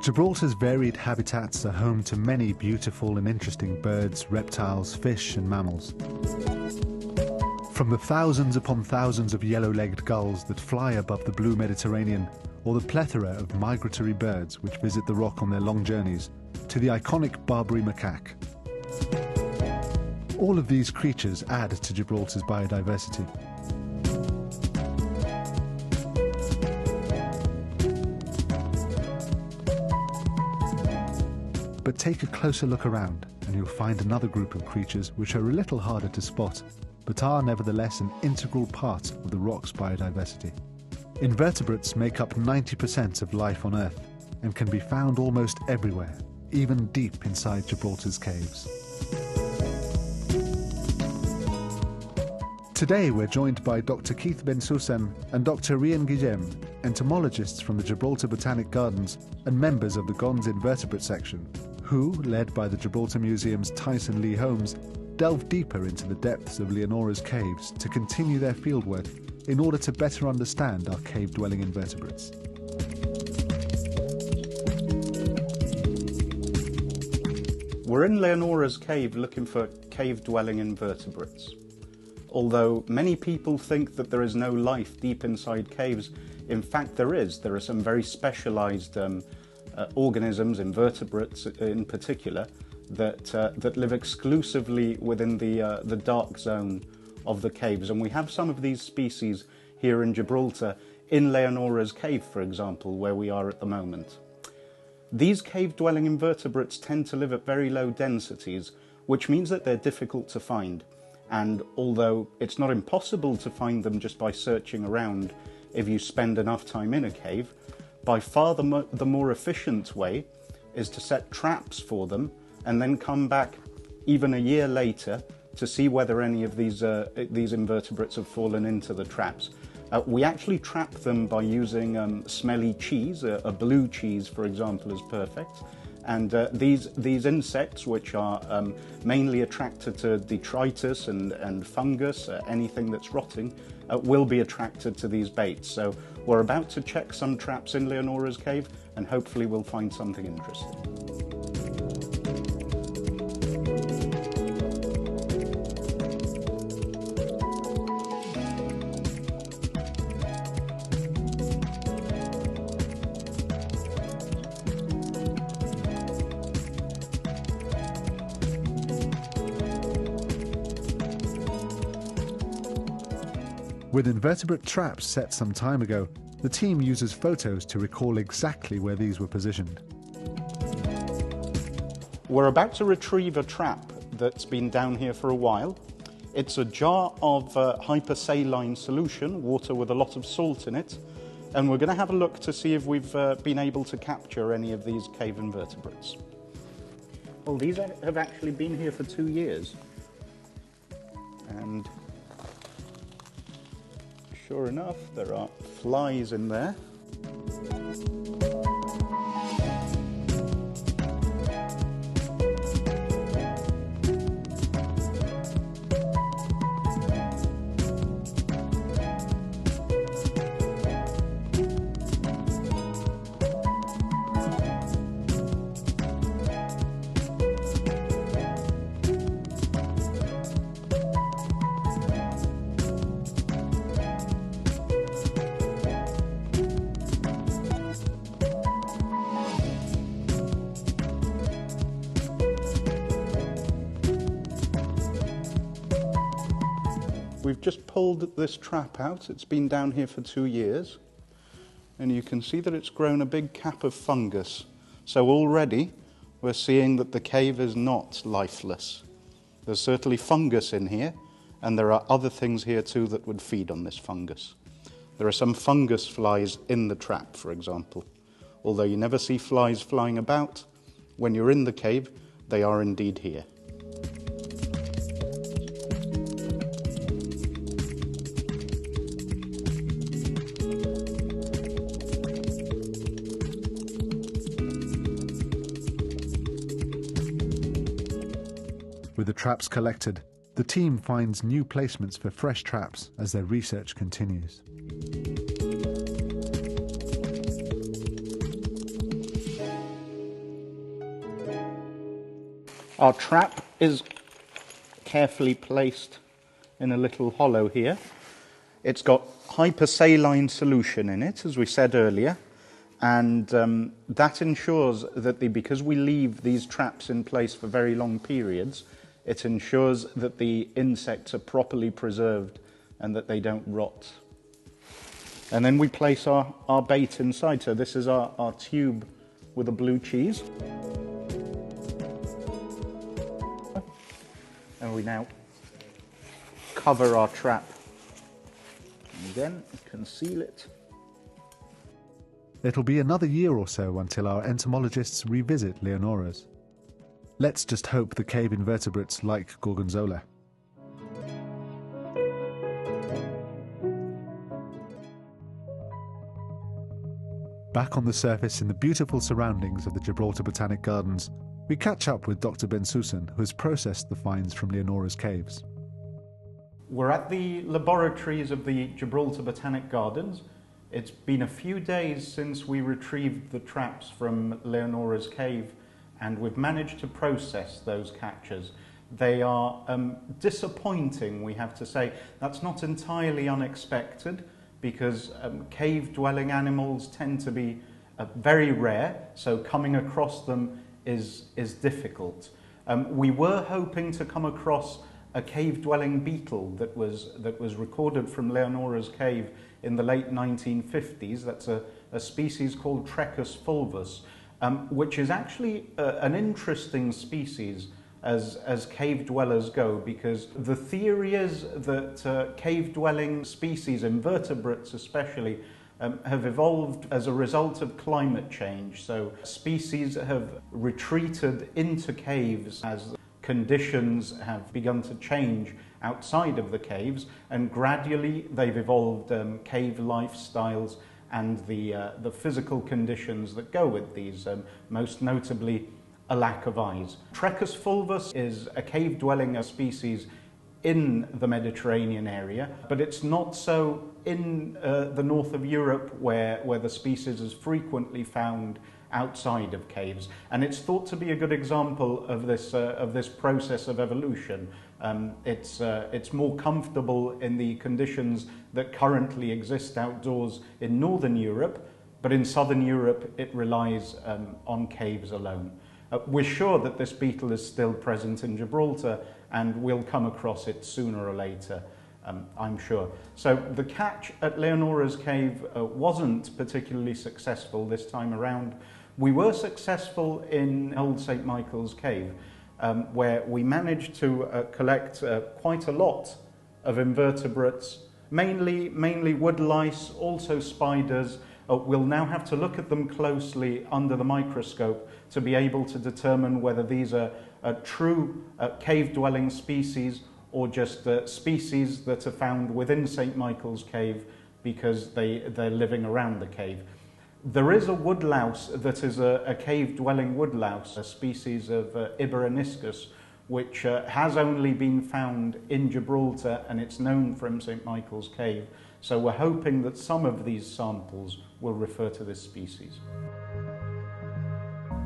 Gibraltar's varied habitats are home to many beautiful and interesting birds, reptiles, fish and mammals. From the thousands upon thousands of yellow-legged gulls that fly above the blue Mediterranean, or the plethora of migratory birds which visit the rock on their long journeys, to the iconic Barbary macaque. All of these creatures add to Gibraltar's biodiversity. But take a closer look around and you'll find another group of creatures which are a little harder to spot, but are nevertheless an integral part of the rock's biodiversity. Invertebrates make up 90% of life on Earth and can be found almost everywhere, even deep inside Gibraltar's caves. Today we're joined by Dr. Keith Bensusan and Dr. Rian Guillem, entomologists from the Gibraltar Botanic Gardens and members of the GONS Invertebrate section, who, led by the Gibraltar Museum's Tyson Lee Holmes, delve deeper into the depths of Leonora's caves to continue their fieldwork in order to better understand our cave-dwelling invertebrates. We're in Leonora's cave looking for cave-dwelling invertebrates. Although many people think that there is no life deep inside caves, in fact there is. There are some very specialised organisms, invertebrates in particular, that live exclusively within the dark zone of the caves. And we have some of these species here in Gibraltar, in Leonora's cave, for example, where we are at the moment. These cave-dwelling invertebrates tend to live at very low densities, which means that they're difficult to find. And although it's not impossible to find them just by searching around if you spend enough time in a cave, by far the more efficient way is to set traps for them and then come back even a year later to see whether any of these invertebrates have fallen into the traps. We actually trap them by using smelly cheese. A blue cheese, for example, is perfect. And these insects, which are mainly attracted to detritus and fungus, anything that's rotting, will be attracted to these baits. So we're about to check some traps in Leonora's cave, and hopefully we'll find something interesting. With invertebrate traps set some time ago, the team uses photos to recall exactly where these were positioned. We're about to retrieve a trap that's been down here for a while. It's a jar of hypersaline solution, water with a lot of salt in it, and we're going to have a look to see if we've been able to capture any of these cave invertebrates. Well, these have actually been here for 2 years. And sure enough, there are flies in there. We've just pulled this trap out. It's been down here for 2 years, and you can see that it's grown a big cap of fungus. So already we're seeing that the cave is not lifeless. There's certainly fungus in here, and there are other things here too that would feed on this fungus. There are some fungus flies in the trap, for example. Although you never see flies flying about, when you're in the cave, they are indeed here. With the traps collected, the team finds new placements for fresh traps as their research continues. Our trap is carefully placed in a little hollow here. It's got hypersaline solution in it, as we said earlier, and that ensures that because we leave these traps in place for very long periods, it ensures that the insects are properly preserved and that they don't rot. And then we place our bait inside. So this is our tube with a blue cheese. And we now cover our trap. And again, conceal it. It'll be another year or so until our entomologists revisit Leonora's. Let's just hope the cave invertebrates like Gorgonzola. Back on the surface in the beautiful surroundings of the Gibraltar Botanic Gardens, we catch up with Dr. Bensusan, who has processed the finds from Leonora's caves. We're at the laboratories of the Gibraltar Botanic Gardens. It's been a few days since we retrieved the traps from Leonora's cave, and we've managed to process those catches. They are disappointing, we have to say. That's not entirely unexpected, because cave-dwelling animals tend to be very rare, so coming across them is difficult. We were hoping to come across a cave-dwelling beetle that was recorded from Leonora's cave in the late 1950s. That's a species called Trechus fulvus, which is actually an interesting species as cave dwellers go, because the theory is that cave-dwelling species, invertebrates especially, have evolved as a result of climate change. So species have retreated into caves as conditions have begun to change outside of the caves, and gradually they've evolved cave lifestyles and the physical conditions that go with these, most notably a lack of eyes. Trechus fulvus is a cave-dwelling species in the Mediterranean area, but it's not so in the north of Europe, where the species is frequently found outside of caves. And it's thought to be a good example of this process of evolution. It's more comfortable in the conditions that currently exist outdoors in northern Europe, but in southern Europe it relies on caves alone. We're sure that this beetle is still present in Gibraltar, and we'll come across it sooner or later, I'm sure. So the catch at Leonora's cave wasn't particularly successful this time around. We were successful in Old St. Michael's cave, where we managed to collect quite a lot of invertebrates, mainly woodlice, also spiders. We'll now have to look at them closely under the microscope to be able to determine whether these are true cave-dwelling species or just species that are found within St. Michael's cave because they're living around the cave. There is a woodlouse that is a cave-dwelling woodlouse, a species of Iberoniscus, which has only been found in Gibraltar, and it's known from St. Michael's cave. So we're hoping that some of these samples will refer to this species.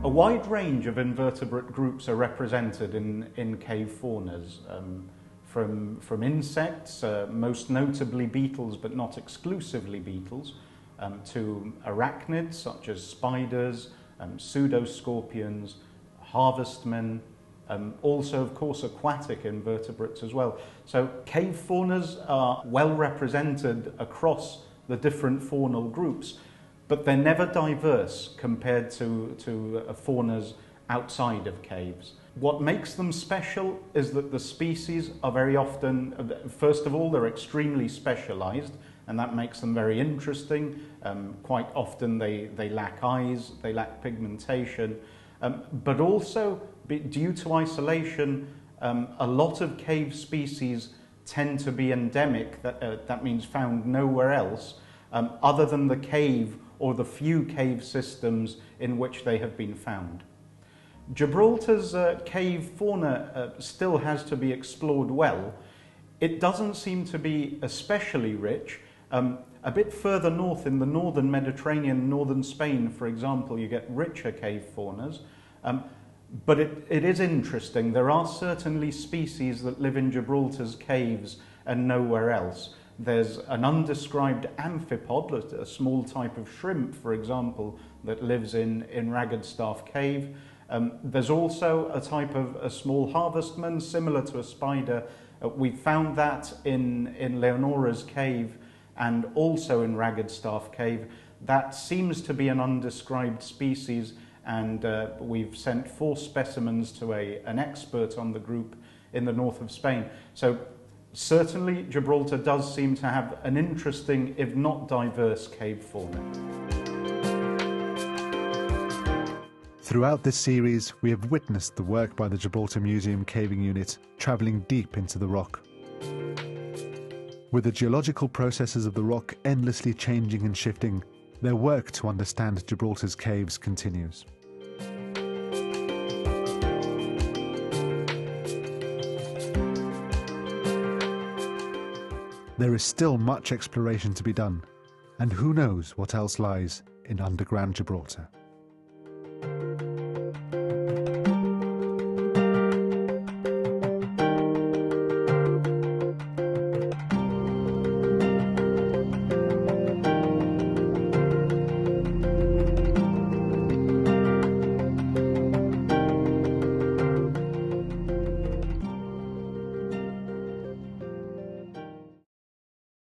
A wide range of invertebrate groups are represented in cave faunas, from insects, most notably beetles, but not exclusively beetles, to arachnids such as spiders, pseudoscorpions, harvestmen, also of course aquatic invertebrates as well. So cave faunas are well represented across the different faunal groups, but they're never diverse compared to faunas outside of caves. What makes them special is that the species are very often, first of all, they're extremely specialized, and that makes them very interesting. Quite often they lack eyes, they lack pigmentation, but also due to isolation, a lot of cave species tend to be endemic, that means found nowhere else, other than the cave or the few cave systems in which they have been found. Gibraltar's cave fauna still has to be explored well. It doesn't seem to be especially rich. A bit further north in the northern Mediterranean, northern Spain, for example, you get richer cave faunas. But it is interesting. There are certainly species that live in Gibraltar's caves and nowhere else. There's an undescribed amphipod, a small type of shrimp, for example, that lives in Ragged Staff Cave. There's also a type of a small harvestman, similar to a spider. We found that in Leonora's cave and also in Ragged Staff Cave. That seems to be an undescribed species, and we've sent 4 specimens to an expert on the group in the north of Spain. So certainly Gibraltar does seem to have an interesting, if not diverse, cave fauna. Throughout this series, we have witnessed the work by the Gibraltar Museum Caving Unit travelling deep into the rock. With the geological processes of the rock endlessly changing and shifting, their work to understand Gibraltar's caves continues. There is still much exploration to be done, and who knows what else lies in underground Gibraltar.